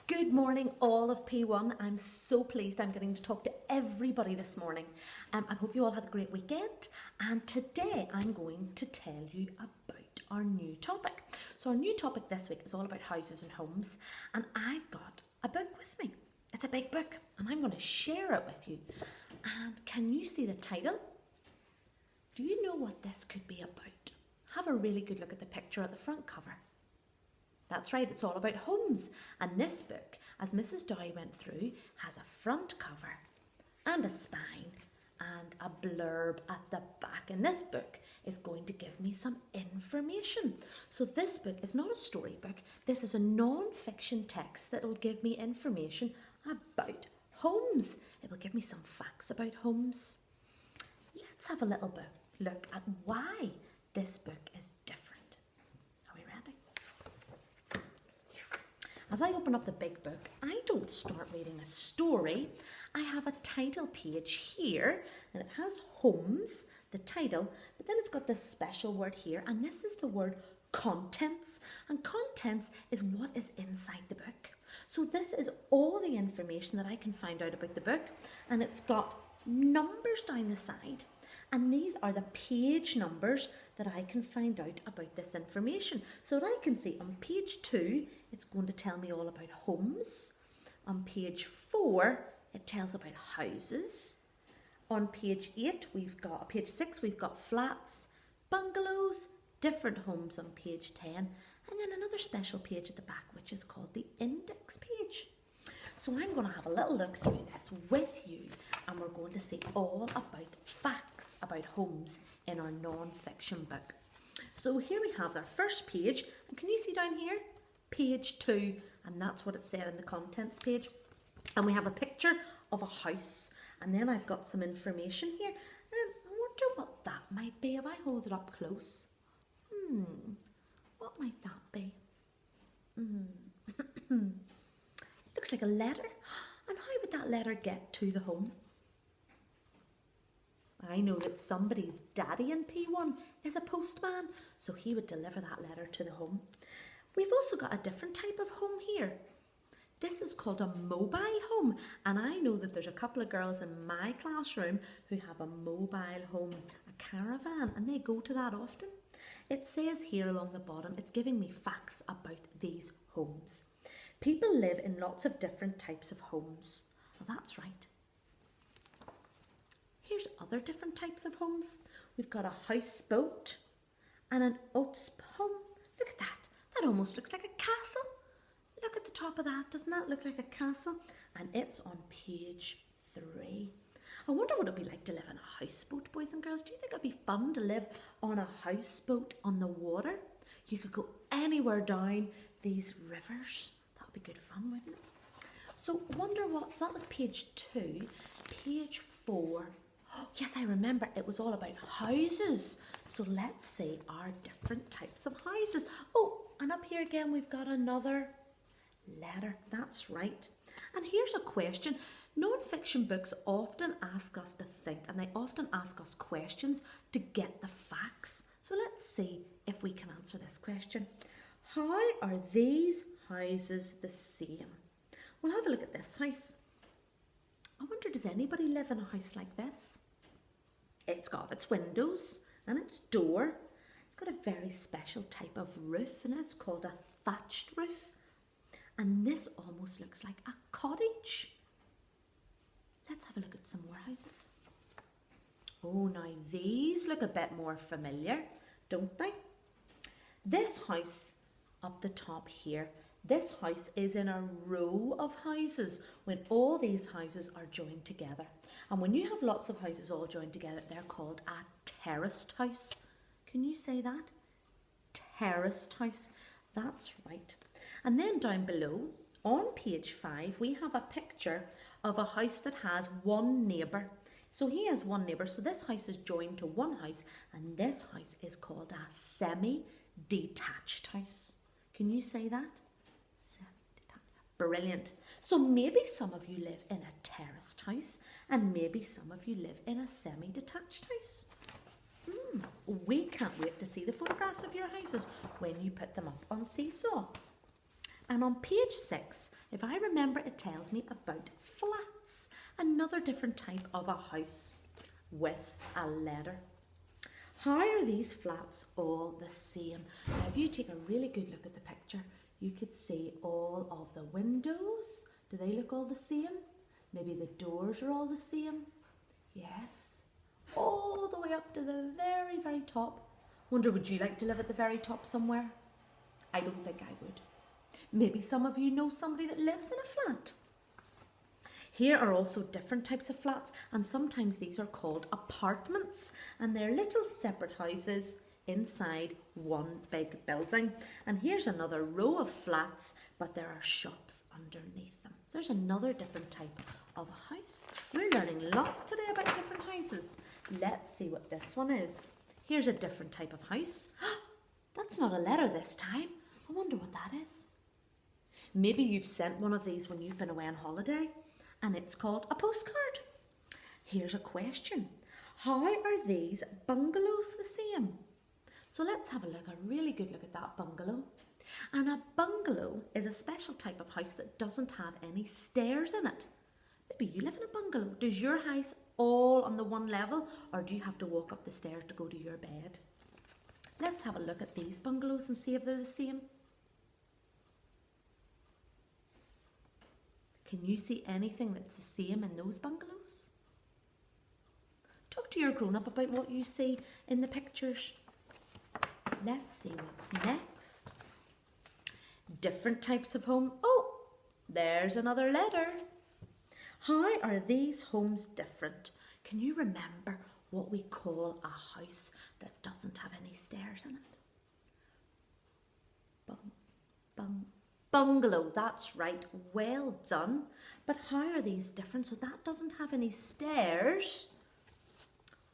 Good morning, all of P1. I'm so pleased I'm getting to talk to everybody this morning. I hope you all had a great weekend. And today I'm going to tell you about our new topic. So our new topic this week is all about houses and homes. And I've got a book with me. It's a big book and I'm going to share it with you. And can you see the title? Do you know what this could be about? Have a really good look at the picture at the front cover. That's right, it's all about homes. And this book, as Mrs. Dowie went through, has a front cover and a spine and a blurb at the back. And this book is going to give me some information. So this book is not a storybook. This is a non-fiction text that will give me information about homes. It will give me some facts about homes. Let's have a little bit look at why this book is different. As I open up the big book, I don't start reading a story. I have a title page here, and it has homes, the title, but then it's got this special word here, and this is the word contents. And contents is what is inside the book. So this is all the information that I can find out about the book, and it's got numbers down the side. And these are the page numbers that I can find out about this information. So what I can see on page 2, it's going to tell me all about homes. On page 4, it tells about houses. On page 6, we've got flats, bungalows, different homes on page 10, and then another special page at the back, which is called the index page. So I'm going to have a little look through this with you, and we're going to see all about facts about homes in our non-fiction book. So here we have our first page, and can you see down here? Page 2, and that's what it said in the contents page. And we have a picture of a house, and then I've got some information here, and I wonder what that might be if I hold it up close. What might that be? Looks like a letter. And how would that letter get to the home? I know that somebody's daddy in P1 is a postman, so he would deliver that letter to the home. We've also got a different type of home here. This is called a mobile home, and I know that there's a couple of girls in my classroom who have a mobile home, a caravan, and they go to that often. It says here along the bottom, it's giving me facts about these homes. People live in lots of different types of homes. Well, that's right. Here's other different types of homes. We've got a houseboat and an oats home. Look at that. That almost looks like a castle. Look at the top of that. Doesn't that look like a castle? And it's on page 3. I wonder what it'd be like to live in a houseboat, boys and girls. Do you think it'd be fun to live on a houseboat on the water? You could go anywhere down these rivers. That would be good fun, wouldn't it? So wonder what, so that was page 2. Page 4. Oh, yes, I remember it was all about houses. So let's see our different types of houses. Oh, and up here again we've got another letter. That's right. And here's a question. Non-fiction books often ask us to think, and they often ask us questions to get the facts. So let's see if we can answer this question. How are these houses the same? Well, have a look at this house. I wonder, does anybody live in a house like this? It's got its windows and its door. It's got a very special type of roof, and it's called a thatched roof. And this almost looks like a cottage. Let's have a look at some more houses. Oh, now these look a bit more familiar, don't they? This house up the top here, this house is in a row of houses when all these houses are joined together. And when you have lots of houses all joined together, they're called a terraced house. Can you say that? Terraced house. That's right. And then down below, on page 5, we have a picture of a house that has one neighbour. So he has one neighbour, so this house is joined to one house, and this house is called a semi-detached house. Can you say that? Semi-detached. Brilliant. So maybe some of you live in a terraced house, and maybe some of you live in a semi-detached house. We can't wait to see the photographs of your houses when you put them up on Seesaw. And on page 6, if I remember, it tells me about flats, another different type of a house with a letter. How are these flats all the same? Now, if you take a really good look at the picture, you could see all of the windows. Do they look all the same? Maybe the doors are all the same. Yes, all the way up to the very, very top. Wonder, would you like to live at the very top somewhere? I don't think I would. Maybe some of you know somebody that lives in a flat. Here are also different types of flats, and sometimes these are called apartments, and they're little separate houses inside one big building. And here's another row of flats, but there are shops underneath them. So there's another different type of a house. We're learning lots today about different houses. Let's see what this one is. Here's a different type of house. That's not a letter this time. I wonder what that is. Maybe you've sent one of these when you've been away on holiday, and it's called a postcard. Here's a question. How are these bungalows the same? So let's have a really good look at that bungalow. And a bungalow is a special type of house that doesn't have any stairs in it. Maybe you live in a bungalow. Does your house all on the one level, or do you have to walk up the stairs to go to your bed? Let's have a look at these bungalows and see if they're the same. Can you see anything that's the same in those bungalows? Talk to your grown-up about what you see in the pictures. Let's see what's next. Different types of home. Oh, there's another letter. How are these homes different? Can you remember what we call a house that doesn't have any stairs in it? Bungalow, that's right, well done. But how are these different? So that doesn't have any stairs.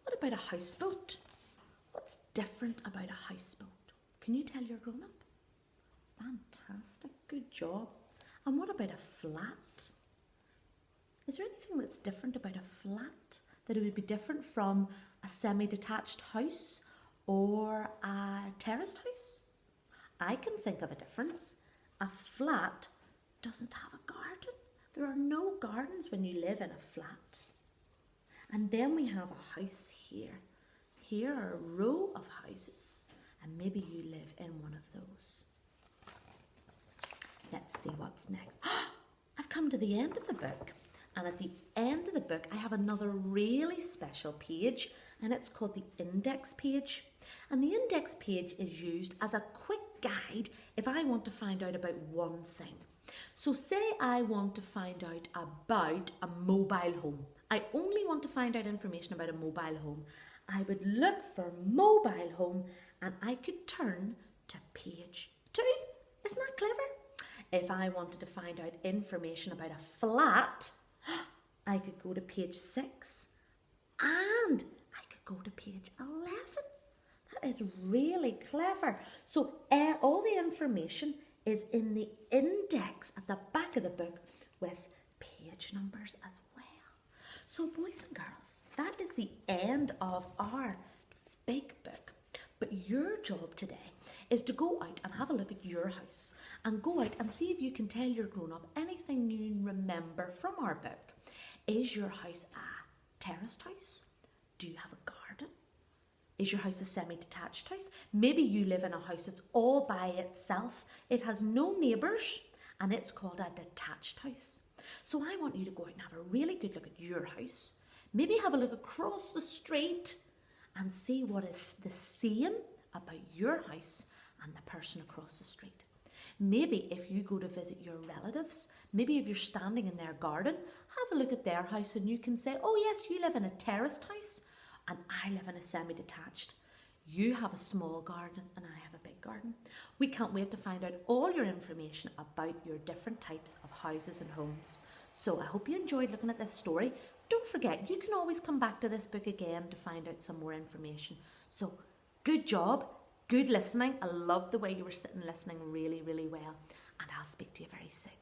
What about a houseboat? What's different about a houseboat? Can you tell your grown-up? Fantastic, good job. And what about a flat? Is there anything that's different about a flat? That it would be different from a semi-detached house or a terraced house? I can think of a difference. A flat doesn't have a garden. There are no gardens when you live in a flat. And then we have a house here. Here are a row of houses, and maybe you live in one of those. Let's see what's next. I've come to the end of the book, and at the end of the book I have another really special page, and it's called the index page. And the index page is used as a quick guide if I want to find out about one thing. So say I want to find out about a mobile home. I only want to find out information about a mobile home. I would look for mobile home and I could turn to page 2. Isn't that clever? If I wanted to find out information about a flat, I could go to page 6 and I could go to page 11. That is really clever. So all the information is in the index at the back of the book with page numbers as well. So boys and girls, that is the end of our big book. But your job today is to go out and have a look at your house and go out and see if you can tell your grown-up anything you remember from our book. Is your house a terraced house? Do you have a garden? Is your house a semi-detached house? Maybe you live in a house that's all by itself. It has no neighbours and it's called a detached house. So I want you to go out and have a really good look at your house. Maybe have a look across the street and see what is the same about your house and the person across the street. Maybe if you go to visit your relatives, maybe if you're standing in their garden, have a look at their house and you can say, oh yes, you live in a terraced house and I live in a semi-detached. You have a small garden and I have a big garden. We can't wait to find out all your information about your different types of houses and homes. So I hope you enjoyed looking at this story. Don't forget, you can always come back to this book again to find out some more information. So good job, good listening. I love the way you were sitting listening really, really well. And I'll speak to you very soon.